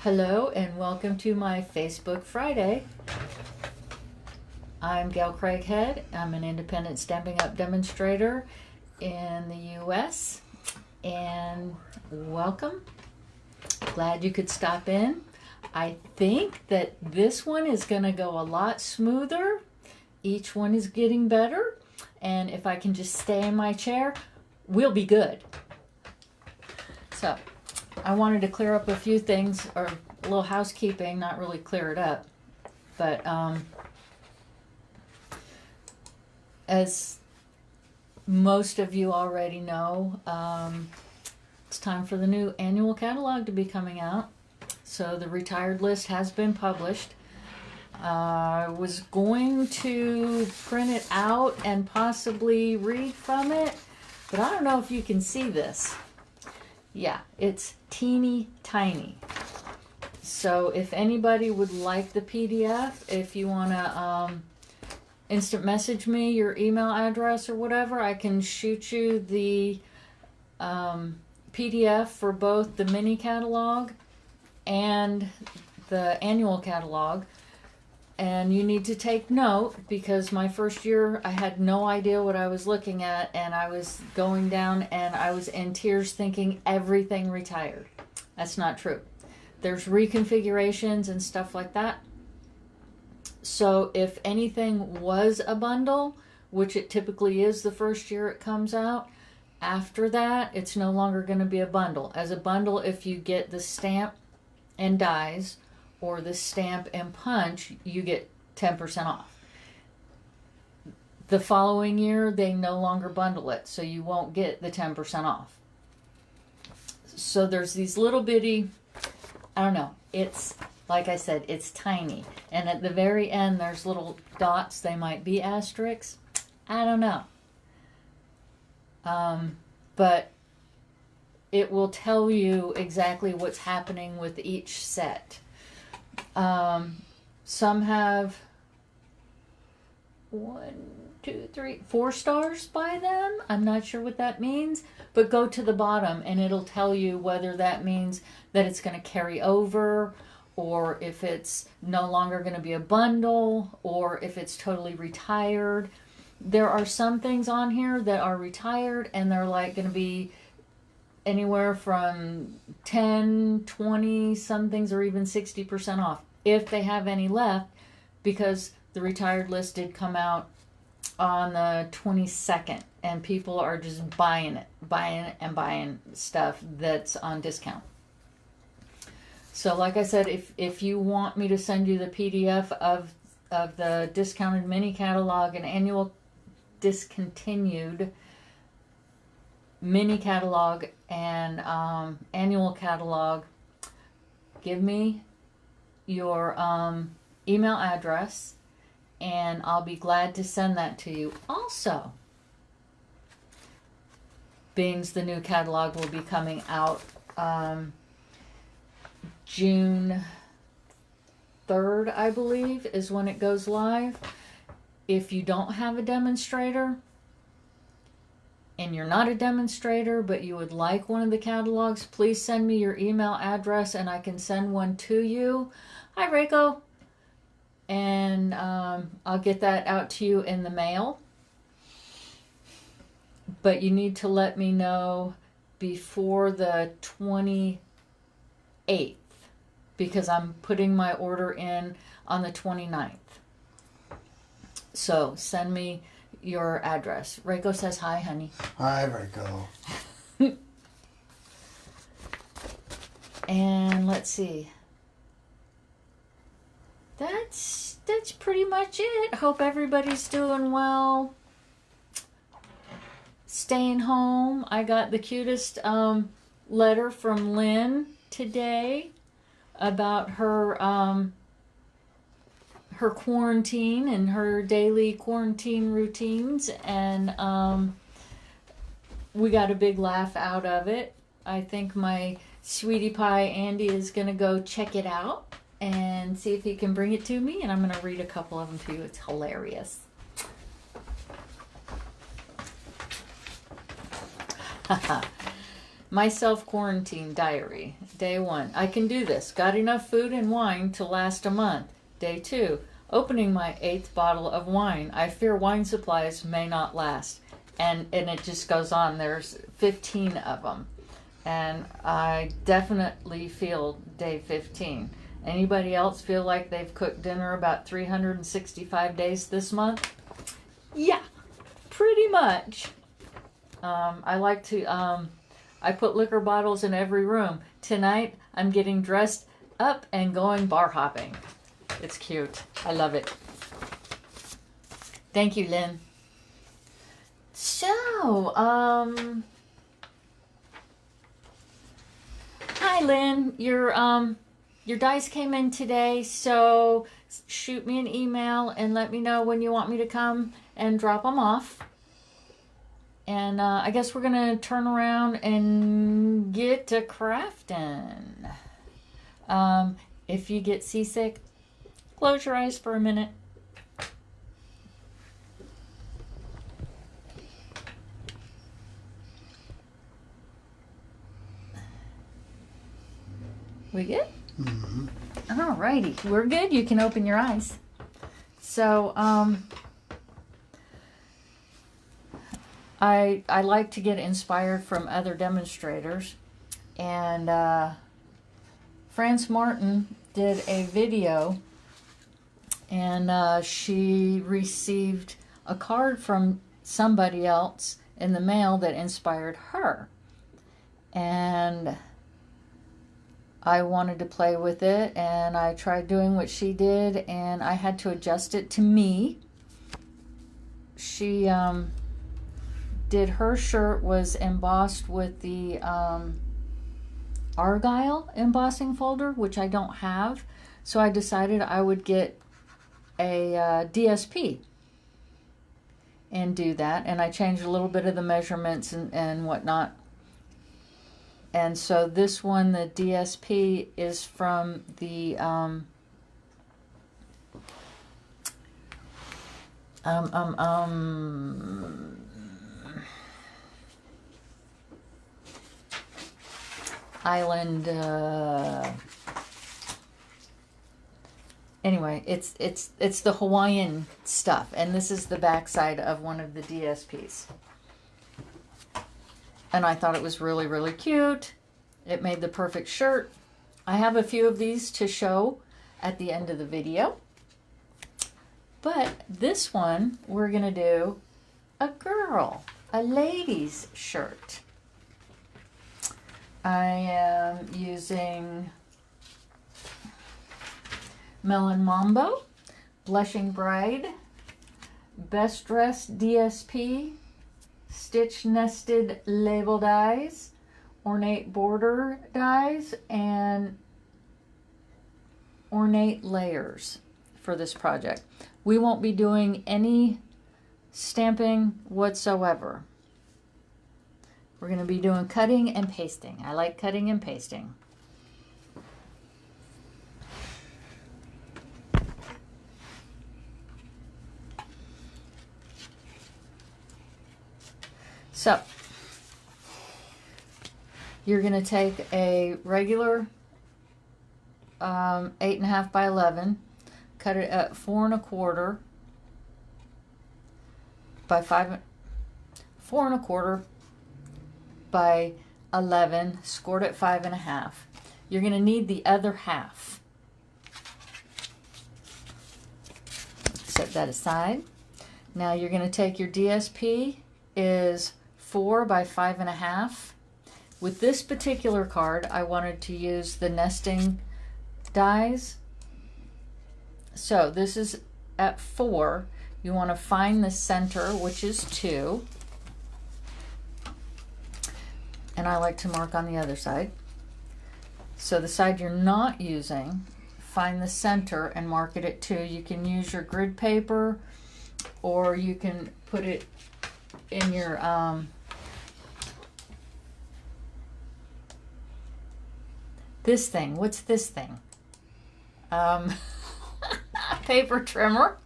Hello and welcome to my Facebook Friday. I'm Gail Craighead. I'm an independent Stampin' Up! Demonstrator in the U.S. and welcome. Glad you could stop in. I think that this one is going to go a lot smoother. Each one is getting better, and if I can just stay in my chair, we'll be good. So I wanted to clear up a few things, or a little housekeeping, not really clear it up, but as most of you already know, it's time for the new annual catalog to be coming out. So the retired list has been published. I was going to print it out and possibly read from it, but I don't know if you can see this. Yeah, it's teeny tiny. So if anybody would like the PDF, if you want to instant message me your email address or whatever, I can shoot you the PDF for both the mini catalog and the annual catalog. And you need to take note, because my first year I had no idea what I was looking at, and I was going down and I was in tears thinking everything retired. That's not true. There's reconfigurations and stuff like that. So if anything was a bundle, which it typically is the first year it comes out, after that it's no longer going to be a bundle. As a bundle, if you get the stamp and dies or the stamp and punch, you get 10% off. The following year, they no longer bundle it, so you won't get the 10% off. So there's these little bitty, I don't know, it's, like I said, it's tiny. And at the very end, there's little dots. They might be asterisks. I don't know. But it will tell you exactly what's happening with each set. Some have 4 stars by them. I'm not sure what that means, but go to the bottom and it'll tell you whether that means that it's going to carry over, or if it's no longer going to be a bundle, or if it's totally retired. There are some things on here that are retired and they're like going to be anywhere from 10, 20, some things are even 60% off if they have any left, because the retired list did come out on the 22nd and people are just buying stuff that's on discount. So like I said, if you want me to send you the PDF of the discounted mini catalog and annual discontinued mini catalog and annual catalog, give me your email address and I'll be glad to send that to you. Also, being the new catalog will be coming out June 3rd, I believe, is when it goes live. If you don't have a demonstrator and you're not a demonstrator but you would like one of the catalogs, please send me your email address and I can send one to you. Hi, Reiko. And I'll get that out to you in the mail. But you need to let me know before the 28th, because I'm putting my order in on the 29th. So send me your address. Reiko says hi, honey. Hi, Reiko. And let's see. That's pretty much it. Hope everybody's doing well. Staying home. I got the cutest letter from Lynn today about her her quarantine and her daily quarantine routines, and we got a big laugh out of it. I think my sweetie pie Andy is gonna go check it out and see if he can bring it to me, and I'm gonna read a couple of them to you. It's hilarious. My self-quarantine diary. Day 1. I can do this. Got enough food and wine to last a month. Day 2. Opening my 8th bottle of wine. I fear wine supplies may not last. And it just goes on. There's 15 of them. And I definitely feel day 15. Anybody else feel like they've cooked dinner about 365 days this month? Yeah, pretty much. I like to, I put liquor bottles in every room. Tonight, I'm getting dressed up and going bar hopping. It's cute. I love it. Thank you, Lynn. So, hi, Lynn. Your dice came in today, so shoot me an email and let me know when you want me to come and drop them off. And I guess we're going to turn around and get to crafting. If you get seasick, close your eyes for a minute. We good? Mm-hmm. Alrighty, we're good. You can open your eyes. So, I like to get inspired from other demonstrators, and France Martin did a video, and she received a card from somebody else in the mail that inspired her, and I wanted to play with it, and I tried doing what she did, and I had to adjust it to me. She did her shirt was embossed with the Argyle embossing folder, which I don't have, so I decided I would get a DSP and do that, and I changed a little bit of the measurements and whatnot. And so this one, the DSP, is from the Island. Anyway, it's the Hawaiian stuff, and this is the backside of one of the DSPs. And I thought it was really, really cute. It made the perfect shirt. I have a few of these to show at the end of the video. But this one, we're going to do a girl, a lady's shirt. I am using Melon Mambo, Blushing Bride, Best Dressed DSP, Stitch Nested Label dies, Ornate Border dies, and Ornate Layers for this project. We won't be doing any stamping whatsoever. We're going to be doing cutting and pasting. I like cutting and pasting. So, you're going to take a regular 8.5 by 11, cut it at 4 1/4 by 4 1/4 by 11, scored at 5 1/2. You're going to need the other half. Set that aside. Now you're going to take your DSP is 4 by 5 1/2. With this particular card, I wanted to use the nesting dies. So this is at 4. You want to find the center, which is 2. And I like to mark on the other side. So the side you're not using, find the center and mark it at 2. You can use your grid paper, or you can put it in your this thing. What's this thing? Paper trimmer.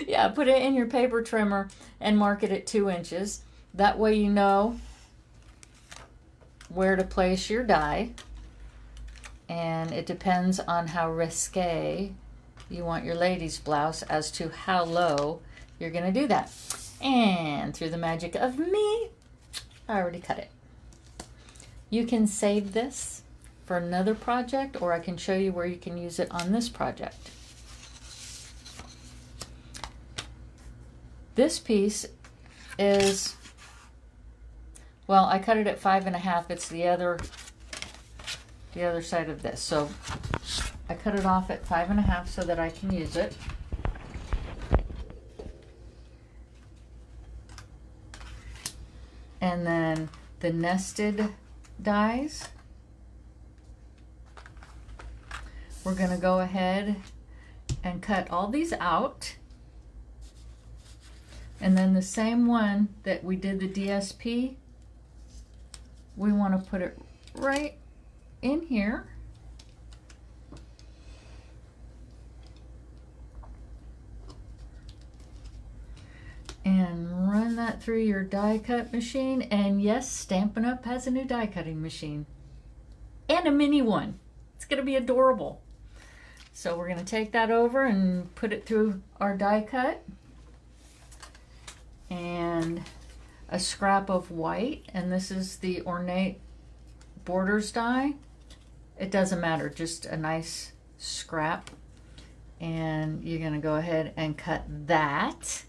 Yeah, put it in your paper trimmer and mark it at 2 inches. That way you know where to place your die, and it depends on how risque you want your lady's blouse as to how low you're going to do that. And through the magic of me, I already cut it. You can save this for another project, or I can show you where you can use it on this project. This piece is, well, I cut it at 5.5. It's the other side of this. So I cut it off at 5.5 so that I can use it. And then the nested dies, we're going to go ahead and cut all these out. And then the same one that we did the DSP, we want to put it right in here. And run that through your die cut machine. And yes, Stampin' Up! Has a new die cutting machine. And a mini one. It's going to be adorable. So we're going to take that over and put it through our die cut. And a scrap of white. And this is the Ornate Borders die. It doesn't matter, just a nice scrap. And you're going to go ahead and cut that.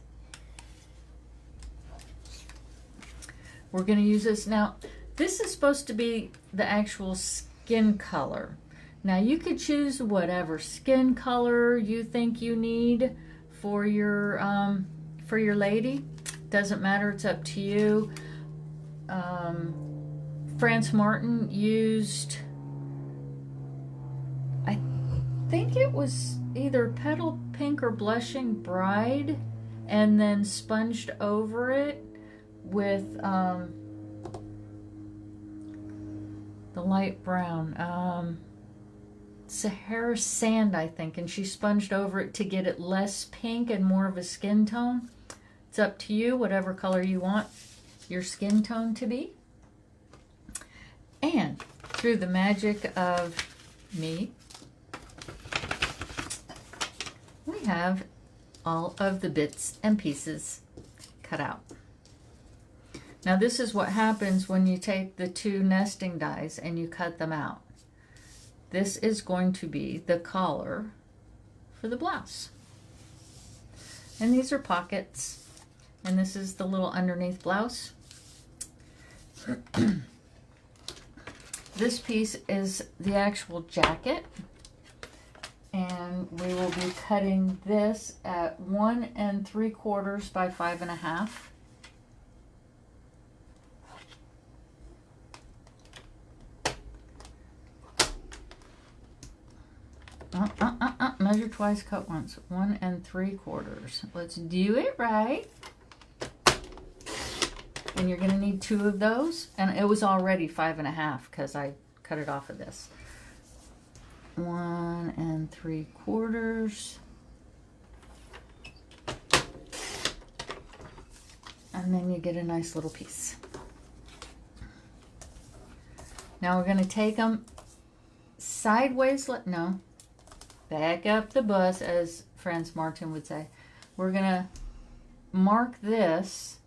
We're going to use this now. This is supposed to be the actual skin color. Now you could choose whatever skin color you think you need for your lady. Doesn't matter, it's up to you. France Martin used, I think it was either Petal Pink or Blushing Bride, and then sponged over it with the light brown, Sahara Sand, I think, and she sponged over it to get it less pink and more of a skin tone. It's up to you, whatever color you want your skin tone to be. And through the magic of me, we have all of the bits and pieces cut out. Now this is what happens when you take the two nesting dies and you cut them out. This is going to be the collar for the blouse. And these are pockets. And this is the little underneath blouse. This piece is the actual jacket. And we will be cutting this at 1 3/4 by 5.5. Measure twice, cut once. 1 3/4. Let's do it right. And you're going to need 2 of those. And it was already 5.5 because I cut it off of this. 1 3/4. And then you get a nice little piece. Now we're going to take them sideways, back up the bus, as France Martin would say. We're going to mark this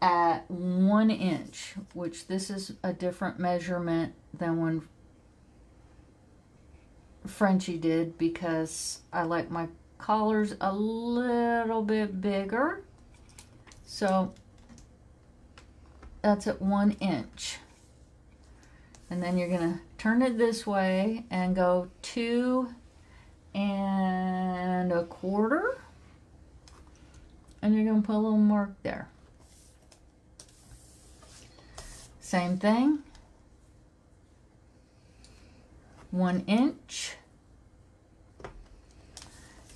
at 1 inch, which this is a different measurement than when Frenchie did, because I like my collars a little bit bigger. So that's at 1 inch. And then you're going to turn it this way and go 2 1/4. And you're going to put a little mark there. Same thing. 1 inch.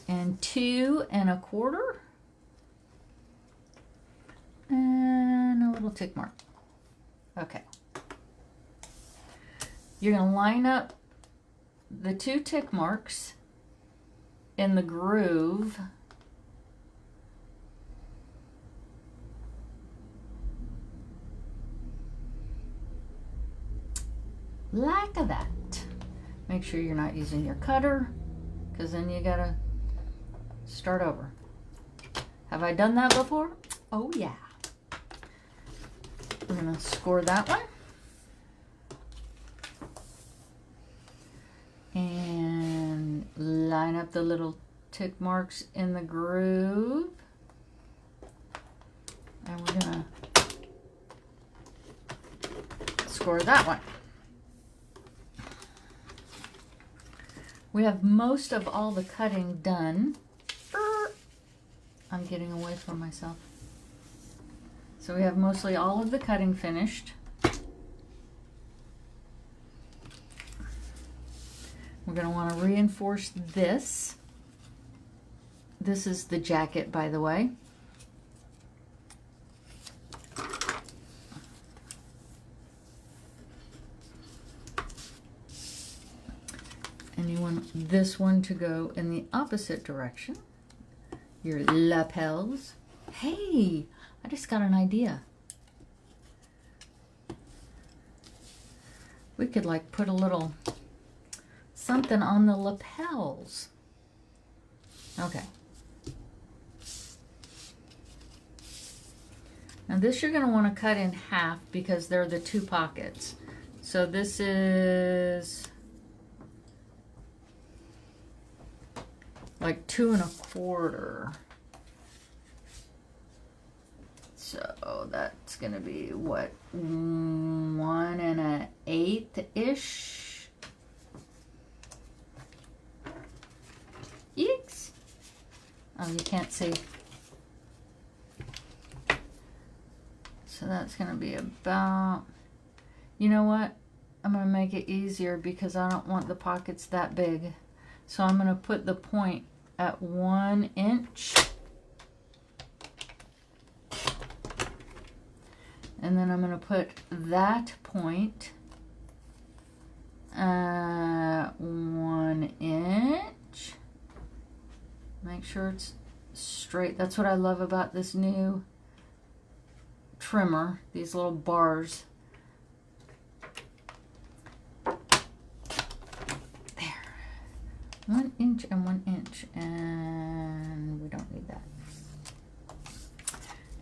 And 2 1/4. And a little tick mark. Okay. You're going to line up the 2 tick marks in the groove . like that. Make sure you're not using your cutter, because then you gotta start over. Have I done that before? Oh yeah. I'm gonna score that one. And line up the little tick marks in the groove. And we're gonna score that one. We have most of all the cutting done. I'm getting away from myself. So we have mostly all of the cutting finished. We're going to want to reinforce this. This is the jacket, by the way. And you want this one to go in the opposite direction. Your lapels. Hey, I just got an idea. We could like put a little something on the lapels. Okay. Now this you're going to want to cut in half because they're the two pockets. So this is like 2 1/4. So that's gonna be what, 1 1/8-ish. Eeks. Oh, you can't see. So that's gonna be about, you know what? I'm gonna make it easier because I don't want the pockets that big. So I'm gonna put the point at 1 inch. And then I'm going to put that point at 1 inch. Make sure it's straight. That's what I love about this new trimmer, these little bars. There. 1 inch and 1 inch. And we don't need that.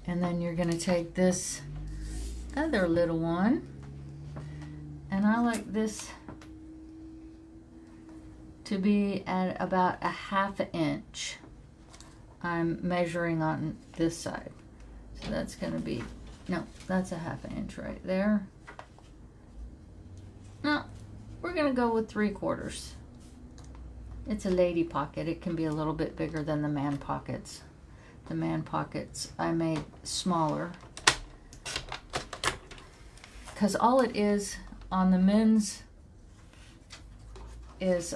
And then you're going to take this other little one, and I like this to be at about a 1/2 inch. I'm measuring on this side, so that's going to be, no, that's a 1/2 inch right there. No, we're going to go with 3/4. It's a lady pocket. It can be a little bit bigger than the man pockets. The man pockets I made smaller, because all it is on the men's is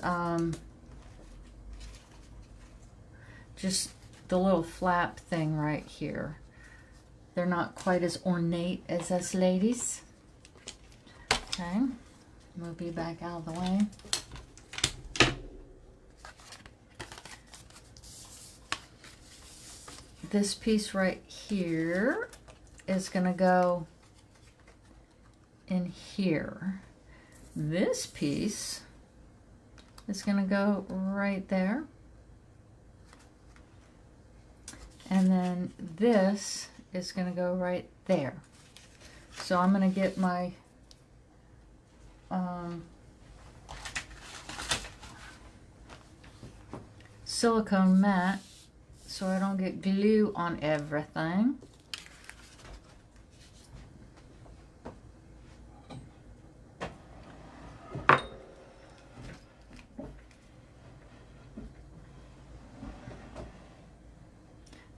just the little flap thing right here. They're not quite as ornate as us ladies. Okay, move you back out of the way. This piece right here is going to go in here. This piece is going to go right there. And then this is going to go right there. So I'm going to get my silicone mat so I don't get glue on everything.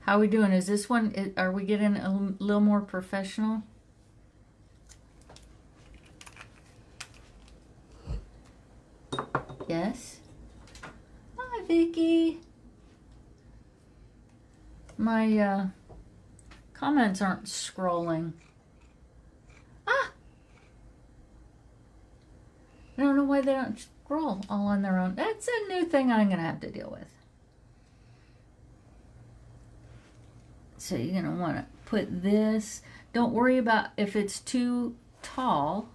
How are we doing? Is this one, are we getting a little more professional? Yes. Hi, Vicky. My comments aren't scrolling. Ah! I don't know why they don't scroll all on their own. That's a new thing I'm going to have to deal with. So you're going to want to put this. Don't worry about if it's too tall.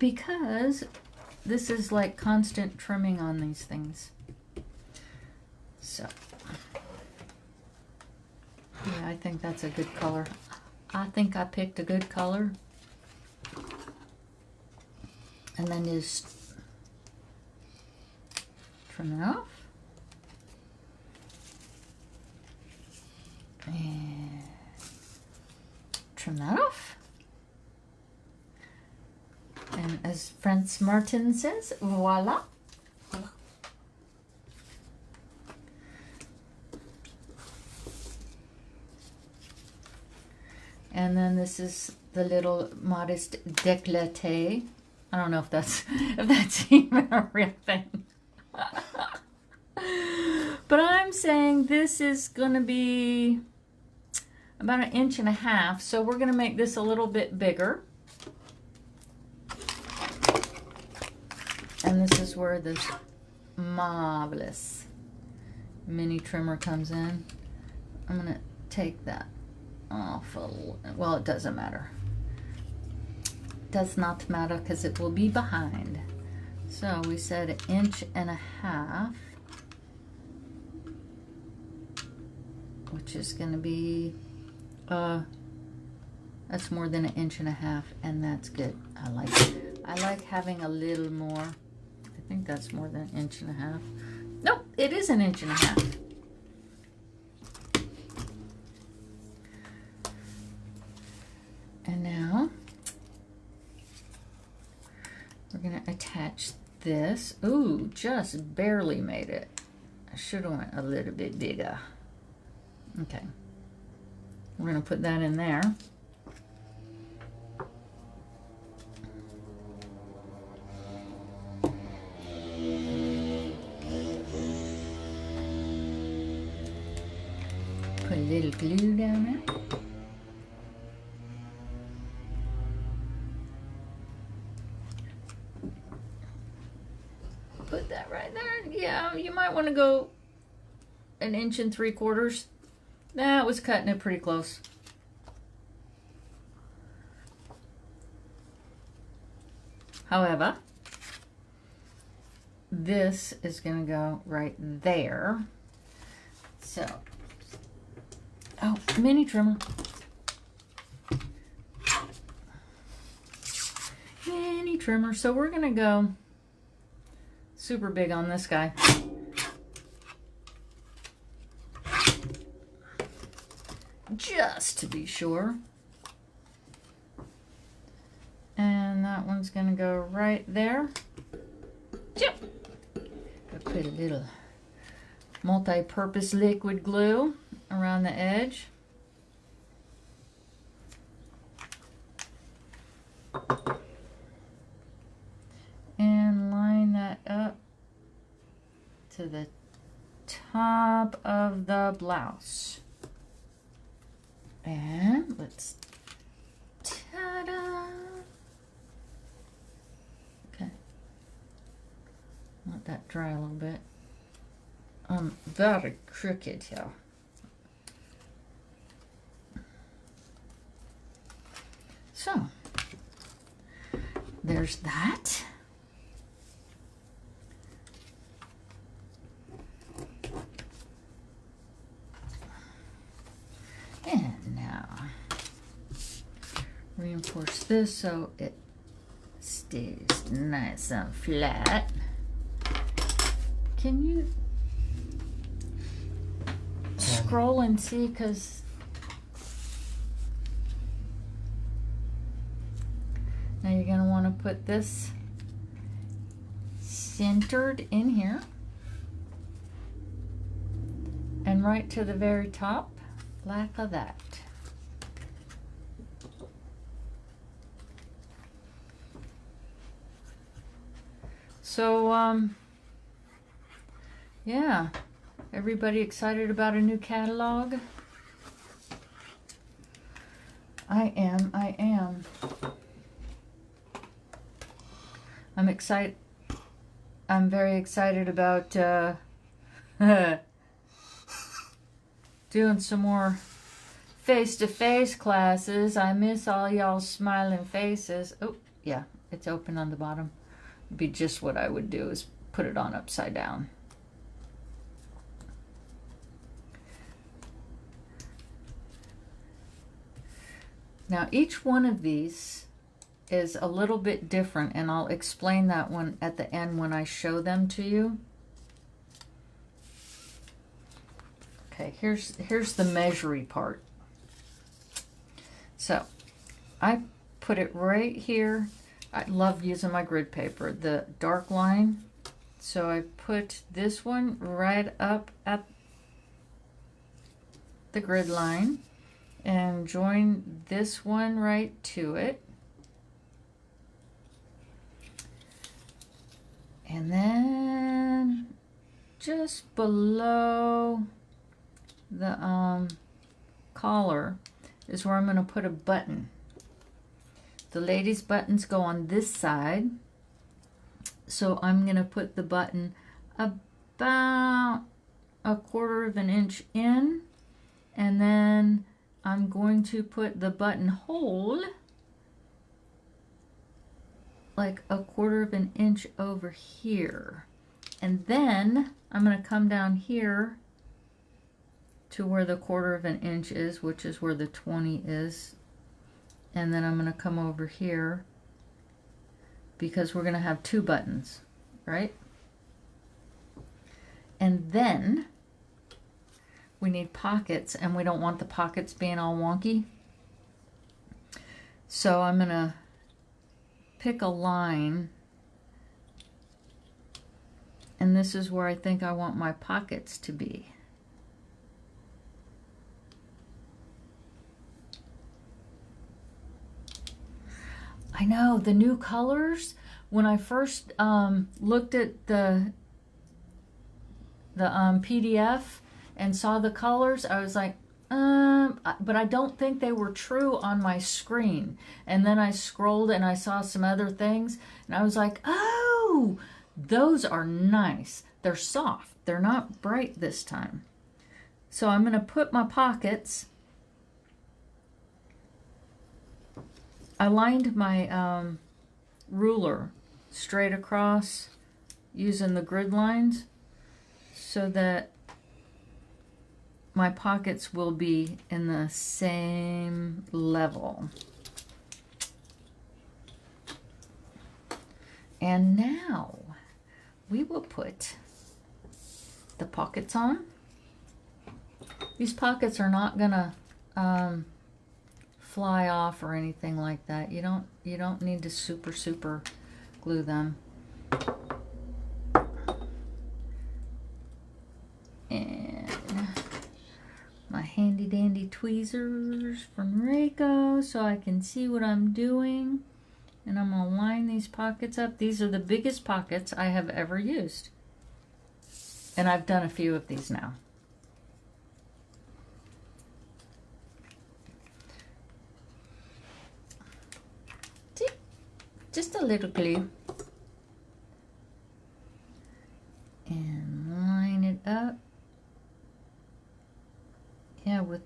because this is like constant trimming on these things. So, yeah, I think that's a good color. I think I picked a good color. And then just trim it off. And trim that off. And as Franz Martin says, voila. And then this is the little modest décolleté. I don't know if that's even a real thing. But I'm saying this is going to be about 1.5 inches. So we're going to make this a little bit bigger. And this is where this marvelous mini trimmer comes in. I'm going to take that off. Well, it doesn't matter. Does not matter because it will be behind. So we said 1.5 inches, which is going to be that's more than 1.5 inches, and that's good. I like having a little more. I think that's more than 1.5 inches. Nope, it is 1.5 inches. And now we're going to attach this. Ooh, just barely made it. I should have went a little bit bigger. Okay. We're going to put that in there. Put a little glue down there. Put that right there. Yeah, you might want to go 1.75 inches. That was cutting it pretty close. However, this is going to go right there. So, oh, mini trimmer. Mini trimmer. So we're going to go super big on this guy. Just to be sure. And that one's going to go right there. Yep. Put a little multi-purpose liquid glue around the edge. And line that up to the top of the blouse. And let's, ta-da! Okay. Let that dry a little bit. Very crooked here. So, there's that. And now, reinforce this so it stays nice and flat. Can you scroll and see? Because now you're going to want to put this centered in here and right to the very top, like that. So, yeah, everybody excited about a new catalog? I am. I'm excited. I'm very excited about doing some more face-to-face classes. I miss all y'all's smiling faces. Oh, yeah, it's open on the bottom. It'd be just what I would do is put it on upside down. Now each one of these is a little bit different, and I'll explain that one at the end when I show them to you. Okay, here's the measuring part. So I put it right here. I love using my grid paper, the dark line. So I put this one right up at the grid line and join this one right to it. And then just below the collar is where I'm going to put a button. The ladies' buttons go on this side, so I'm going to put the button about 1/4 of an inch in, and then I'm going to put the buttonhole like 1/4 of an inch over here, and then I'm going to come down here to where the 1/4 of an inch is, which is where the 20 is, and then I'm going to come over here because we're going to have 2 buttons, right? And then we need pockets, and we don't want the pockets being all wonky, so I'm going to pick a line, and this is where I think I want my pockets to be. I know, the new colors, when I first looked at the PDF and saw the colors, I was like, but I don't think they were true on my screen. And then I scrolled and I saw some other things, and I was like, oh, those are nice. They're soft. They're not bright this time. So I'm going to put my pockets. I lined my ruler straight across using the grid lines so that my pockets will be in the same level. And now we will put the pockets on. These pockets are not gonna fly off or anything like that. You don't need to super glue them. And my handy dandy tweezers from Rayco so I can see what I'm doing. And I'm gonna line these pockets up. These are the biggest pockets I have ever used. And I've done a few of these now. See? Just a little glue. And line it up. Yeah, with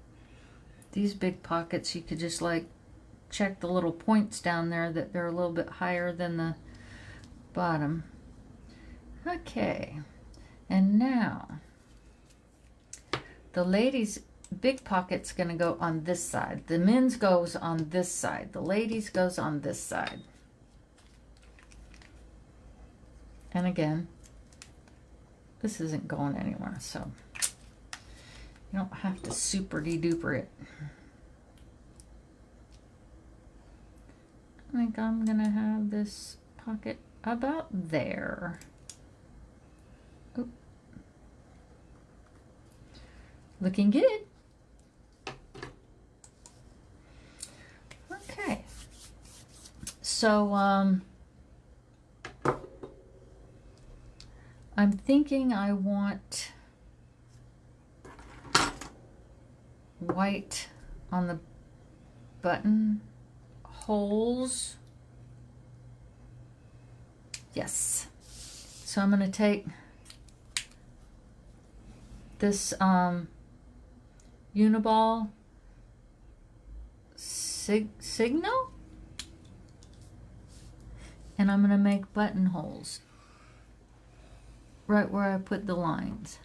these big pockets, you could just like check the little points down there that they're a little bit higher than the bottom. Okay, and now the ladies' big pocket's gonna go on this side. The men's goes on this side. The ladies' goes on this side. And again, this isn't going anywhere, so you don't have to super-de-duper it. I think I'm gonna have this pocket about there. Oop. Looking good. Okay. So, I'm thinking I want white on the button holes. Yes. So I'm going to take this Uniball Signal. And I'm going to make buttonholes right where I put the lines.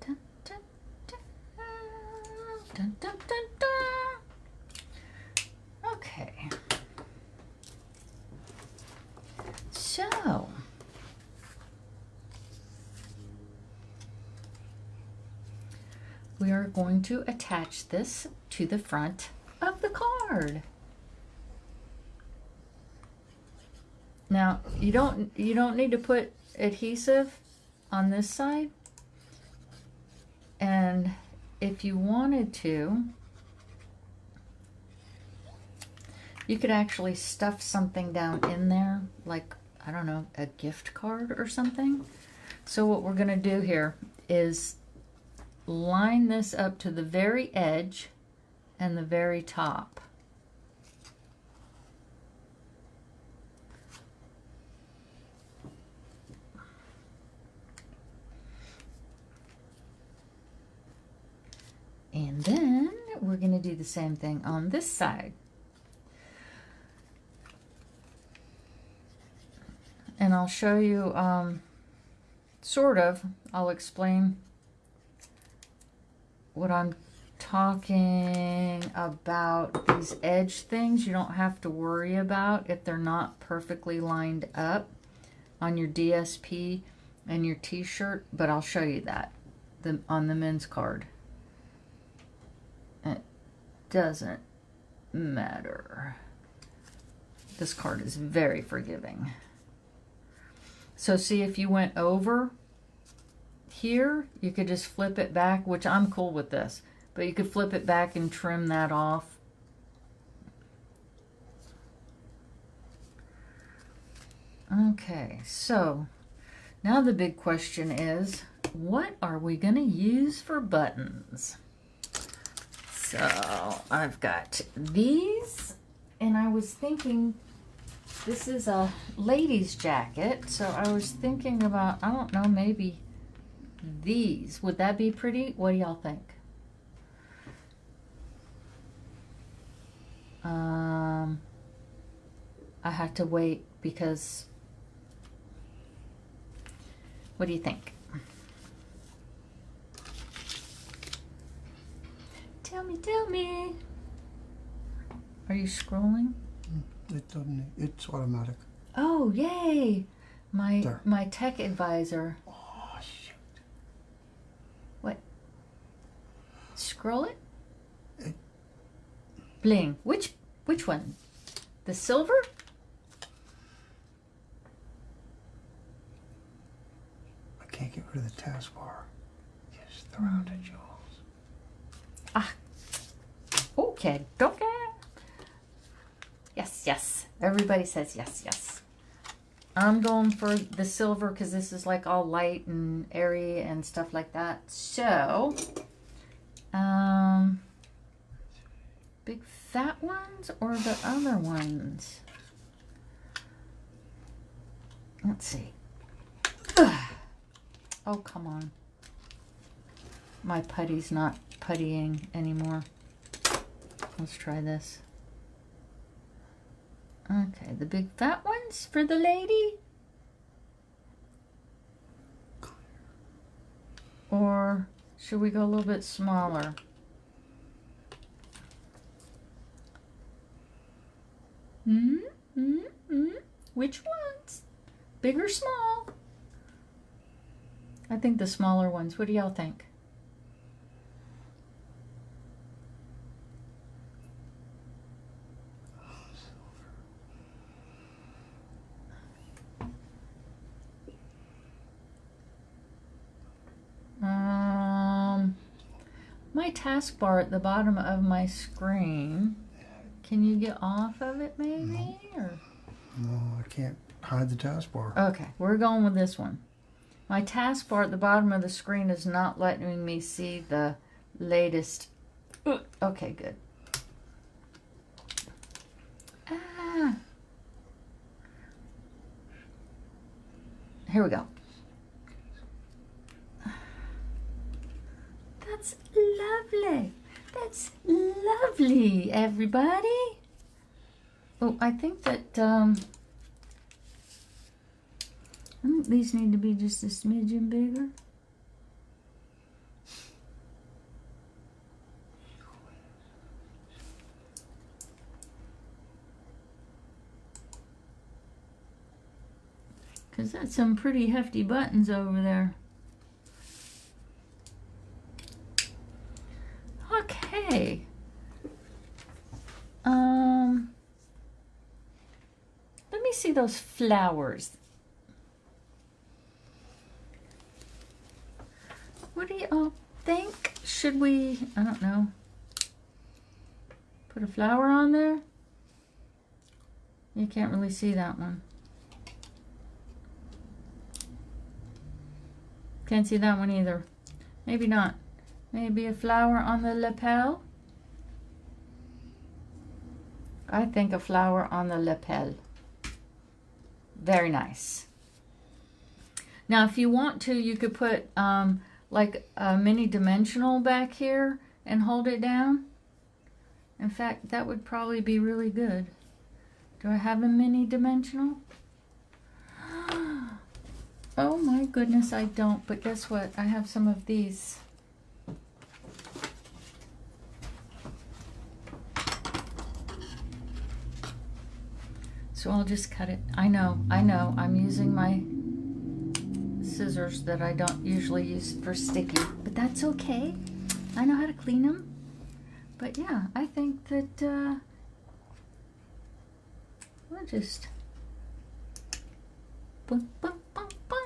Dun, dun, dun, dun, dun, dun, dun. Okay. So, we are going to attach this to the front of the card. Now, you don't need to put adhesive on this side. And if you wanted to, you could actually stuff something down in there, like, I don't know, a gift card or something. So what we're going to do here is line this up to the very edge and the very top. And then we're going to do the same thing on this side. And I'll show you, sort of, I'll explain what I'm talking about. These edge things you don't have to worry about if they're not perfectly lined up on your DSP and your t-shirt, but I'll show you that on the men's card. It doesn't matter. This card is very forgiving. So see, if you went over here, you could just flip it back, which I'm cool with this, but you could flip it back and trim that off. Okay, so now the big question is, what are we going to use for buttons? So I've got these, and I was thinking, this is a lady's jacket, so I was thinking about, I don't know, maybe these. Would that be pretty? What do y'all think? I had to wait because, what do you think? Tell me. Are you scrolling? It doesn't. It's automatic. Oh, yay! There. My tech advisor. Oh shoot! What? Scroll it. It- Bling. Which one? The silver? I can't get rid of the taskbar. Yes, the rounded jewels. Ah. Okay. Okay. Yes. Everybody says yes. I'm going for the silver because this is like all light and airy and stuff like that. So, big fat ones or the other ones? Let's see. Ugh. Oh, come on. My putty's not puttying anymore. Let's try this. Okay, the big fat ones for the lady? Or should we go a little bit smaller? Which ones? Big or small? I think the smaller ones. What do y'all think? My taskbar at the bottom of my screen. Can you get off of it maybe? Or? No, I can't hide the taskbar. Okay, we're going with this one. My taskbar at the bottom of the screen is not letting me see the latest. Okay, good. Here we go. That's lovely. That's lovely, everybody. Oh, I think that I think these need to be just a smidgen bigger. Because that's some pretty hefty buttons over there. Okay. Let me see those flowers. What do you all think? Should we, I don't know, put a flower on there? You can't really see that one. Can't see that one either. Maybe not. Maybe a flower on the lapel? I think a flower on the lapel. Very nice. Now, if you want to, you could put like a mini dimensional back here and hold it down. In fact, that would probably be really good. Do I have a mini dimensional? Oh my goodness, I don't. But guess what? I have some of these. So I'll just cut it. I know, I'm using my scissors that I don't usually use for sticky, but that's okay. I know how to clean them. But yeah, I think that we'll just boom, boom, boom, boom.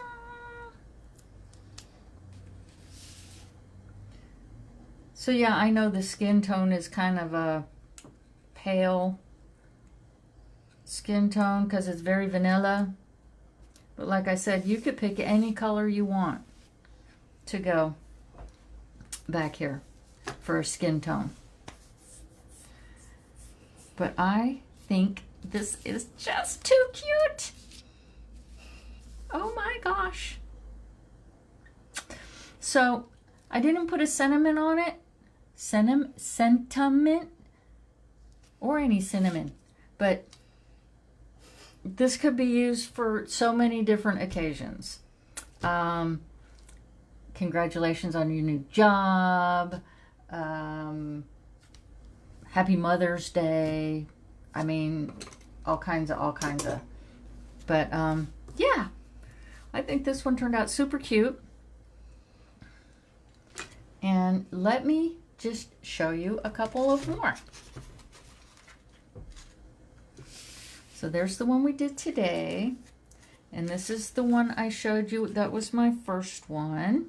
So yeah, I know the skin tone is kind of a pale skin tone because it's very vanilla, but like I said, you could pick any color you want to go back here for a skin tone. But I think this is just too cute. Oh my gosh. So I didn't put a sentiment on it, sentiment or any cinnamon, but this could be used for so many different occasions. Congratulations on your new job. Happy Mother's Day. I mean, all kinds of. But yeah, I think this one turned out super cute. And let me just show you a couple of more. So there's the one we did today. And this is the one I showed you. That was my first one.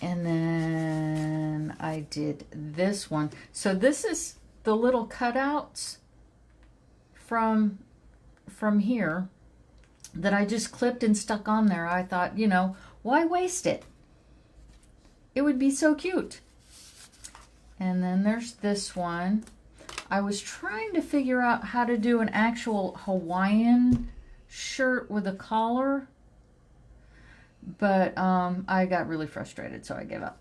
And then I did this one. So this is the little cutouts from here that I just clipped and stuck on there. I thought, you know, why waste it? It would be so cute. And then there's this one. I was trying to figure out how to do an actual Hawaiian shirt with a collar, but I got really frustrated, so I gave up.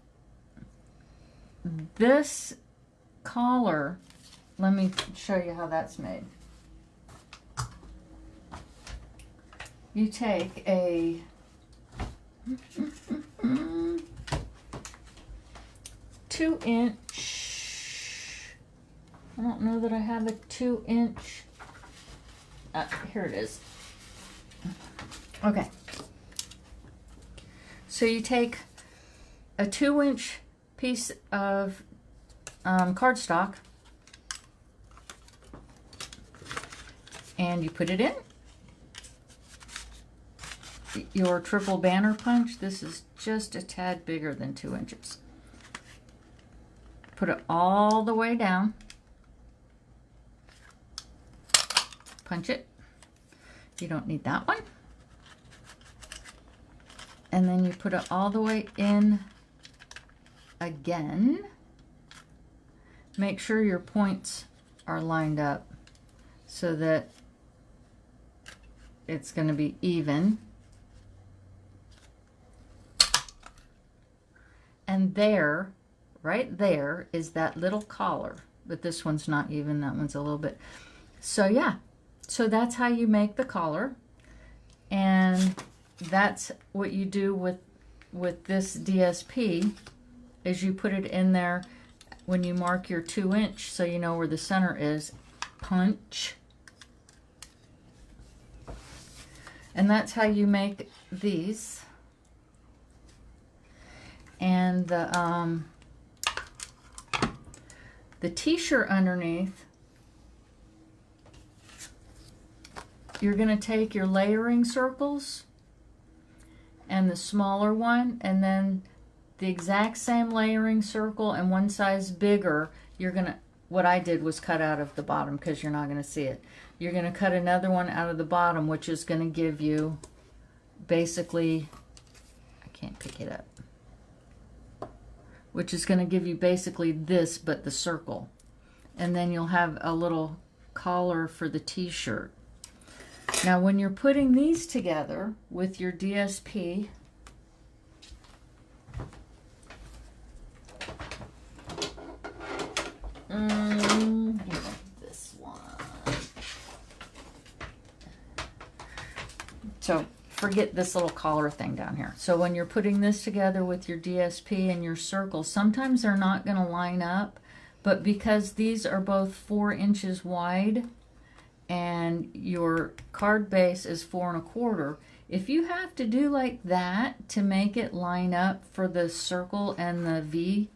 This collar, let me show you how that's made. You take a 2-inch, I don't know that I have a 2-inch, here it is. Okay. So you take a 2-inch piece of cardstock and you put it in. Your triple banner punch, this is just a tad bigger than 2 inches. Put it all the way down. Punch it. You don't need that one. And then you put it all the way in again. Make sure your points are lined up so that it's going to be even. And there, right there, is that little collar. But this one's not even, that one's a little bit. So yeah, so that's how you make the collar. And that's what you do with this DSP, is you put it in there when you mark your 2-inch, so you know where the center is. Punch. And that's how you make these. And the t-shirt underneath, you're going to take your layering circles and the smaller one, and then the exact same layering circle and one size bigger, you're going to, what I did was cut out of the bottom because you're not going to see it. You're going to cut another one out of the bottom, which is going to give you basically, I can't pick it up, which is going to give you basically this, but the circle. And then you'll have a little collar for the t-shirt. Now, when you're putting these together with your DSP, this one. So forget this little collar thing down here. So when you're putting this together with your DSP and your circle, sometimes they're not going to line up, but because these are both 4 inches wide and your card base is 4 1/4, if you have to do like that to make it line up for the circle and the V,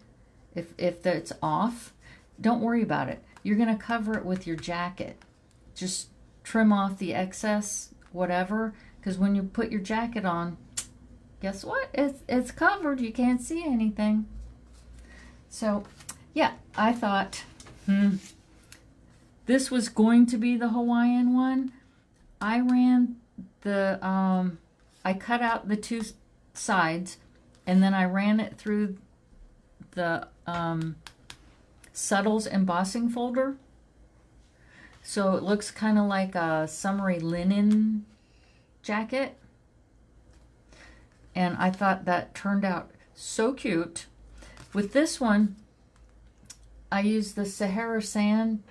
if that's off, don't worry about it. You're going to cover it with your jacket. Just trim off the excess, whatever, because when you put your jacket on, guess what? It's covered. You can't see anything. So, yeah, I thought, this was going to be the Hawaiian one. I ran the, I cut out the 2 sides, and then I ran it through the Subtles embossing folder. So it looks kind of like a summery linen jacket. And I thought that turned out so cute. With this one, I used the Sahara Sand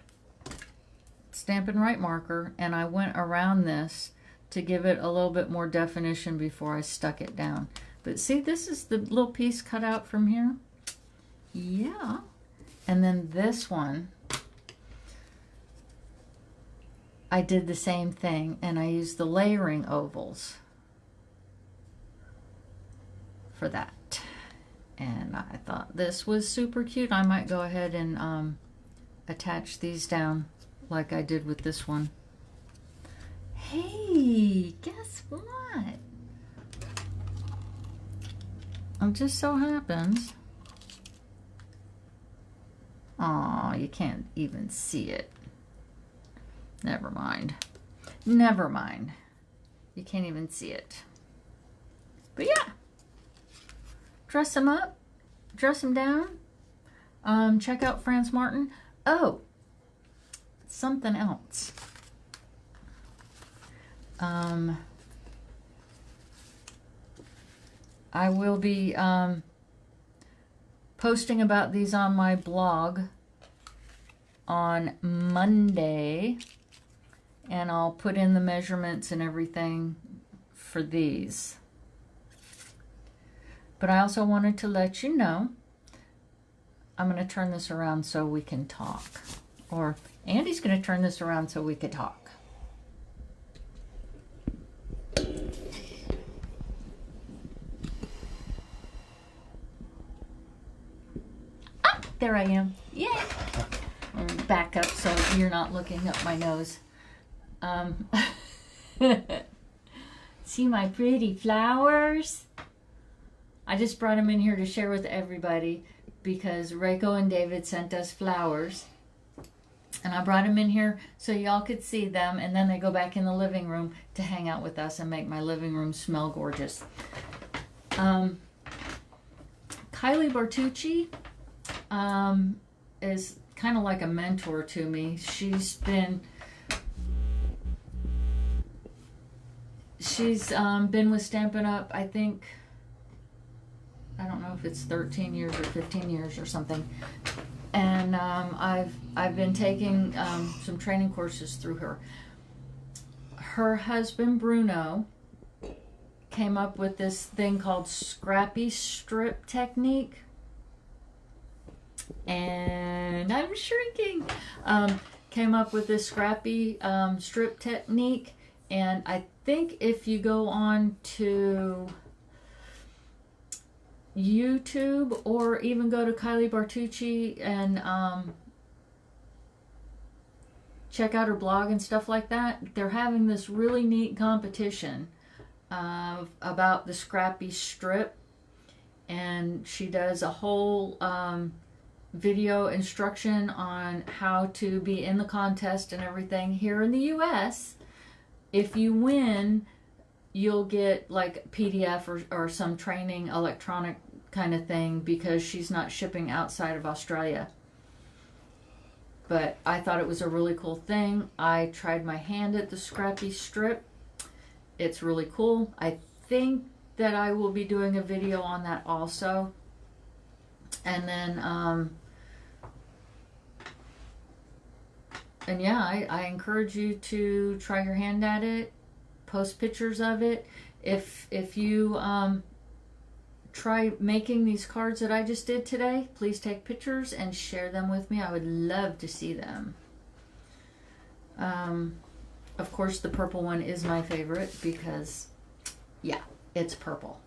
Stampin' Right marker, and I went around this to give it a little bit more definition before I stuck it down. But see, this is the little piece cut out from here. Yeah. And then this one, I did the same thing, and I used the layering ovals for that. And I thought this was super cute. I might go ahead and attach these down like I did with this one. Hey, guess what? It just so happens. Aw, you can't even see it. Never mind. Never mind. You can't even see it. But yeah. Dress them up. Dress them down. Check out France Martin. Oh, something else. I will be posting about these on my blog on Monday, and I'll put in the measurements and everything for these. But I also wanted to let you know, I'm going to turn this around so we can talk. Or Andy's going to turn this around so we could talk. Ah, there I am. Yay! Back up so you're not looking up my nose. See my pretty flowers? I just brought them in here to share with everybody because Reiko and David sent us flowers. And I brought them in here so y'all could see them, and then they go back in the living room to hang out with us and make my living room smell gorgeous. Kylie Bertucci is kind of like a mentor to me. She's been she's been with Stampin' Up, I think, I don't know if it's 13 years or 15 years or something. And I've been taking some training courses through her. Her husband Bruno came up with this thing called scrappy strip technique, and I'm shrinking. Came up with this scrappy strip technique, and I think if you go on to YouTube or even go to Kylie Bartucci and check out her blog and stuff like that, they're having this really neat competition about the scrappy strip, and she does a whole video instruction on how to be in the contest and everything. Here in the US, if you win, you'll get like PDF or some training electronic kind of thing, because she's not shipping outside of Australia. But I thought it was a really cool thing. I tried my hand at the scrappy strip. It's really cool. I think that I will be doing a video on that also. And then and yeah, I encourage you to try your hand at it. Post pictures of it. If you try making these cards that I just did today, please take pictures and share them with me. I would love to see them. Of course, the purple one is my favorite because, yeah, it's purple.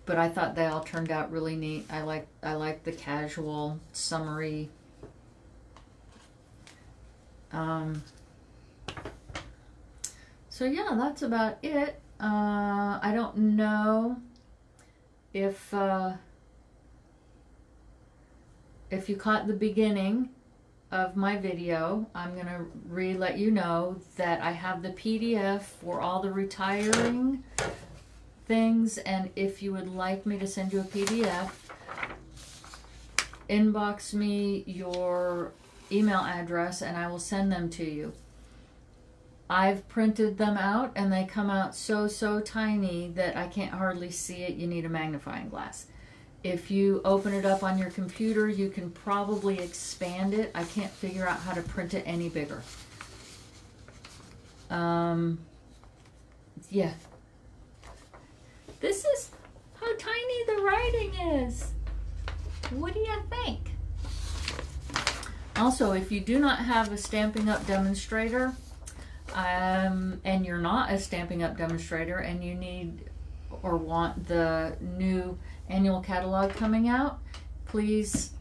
But I thought they all turned out really neat. I like the casual, summery. So yeah, that's about it. I don't know if you caught the beginning of my video. I'm gonna let you know that I have the PDF for all the retiring things, and if you would like me to send you a PDF, inbox me your email address and I will send them to you. I've printed them out and they come out so tiny that I can't hardly see it. You need a magnifying glass. If you open it up on your computer, you can probably expand it. I can't figure out how to print it any bigger. Yeah. This is how tiny the writing is. What do you think? Also, if you do not have a Stampin' Up! Demonstrator, and you're not a Stampin' Up! Demonstrator and you need or want the new annual catalog coming out, please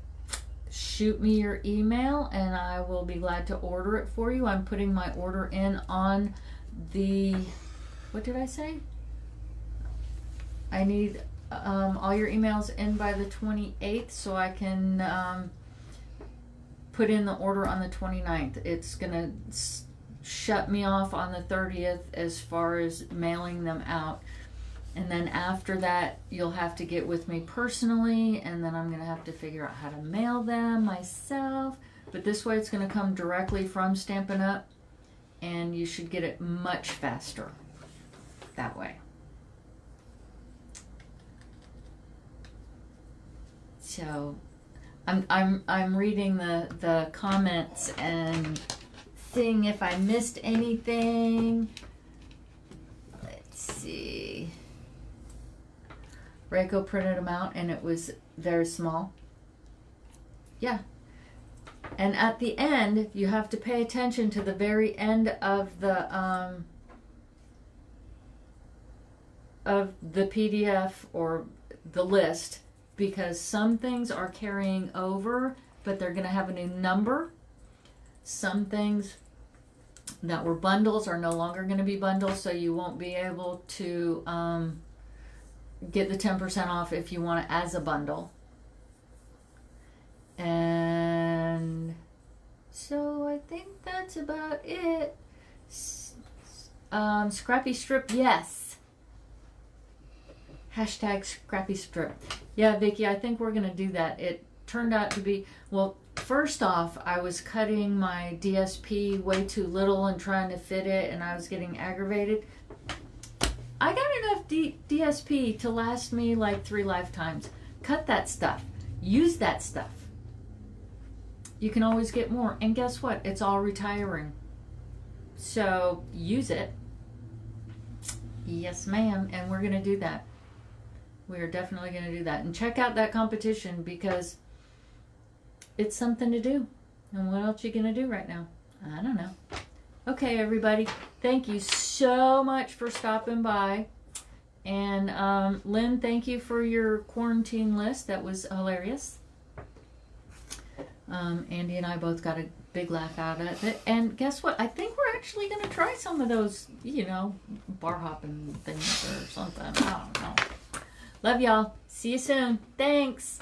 shoot me your email and I will be glad to order it for you. I'm putting my order in on the, what did I say? I need all your emails in by the 28th so I can put in the order on the 29th. It's gonna shut me off on the 30th as far as mailing them out, and then after that you'll have to get with me personally, and then I'm gonna have to figure out how to mail them myself. But this way it's gonna come directly from Stampin' Up! And you should get it much faster that way. So I'm reading the comments and seeing if I missed anything. Let's see. Reiko printed them out and it was very small. Yeah. And at the end, you have to pay attention to the very end of the PDF or the list, because some things are carrying over, but they're going to have a new number. Some things that were bundles are no longer going to be bundles, so you won't be able to get the 10% off if you want it as a bundle. And so I think that's about it. Scrappy strip, yes. Hashtag scrappy strip. Yeah, Vicky, I think we're going to do that. It turned out to be, well, first off, I was cutting my DSP way too little and trying to fit it, and I was getting aggravated. I got enough DSP to last me like 3 lifetimes. Cut that stuff. Use that stuff. You can always get more. And guess what? It's all retiring. So use it. Yes, ma'am. And we're going to do that. We are definitely going to do that. And check out that competition because it's something to do. And what else are you going to do right now? I don't know. Okay, everybody. Thank you so much for stopping by. And Lynn, thank you for your quarantine list. That was hilarious. Andy and I both got a big laugh out of it. And guess what? I think we're actually going to try some of those, bar hopping things or something. I don't know. Love y'all. See you soon. Thanks.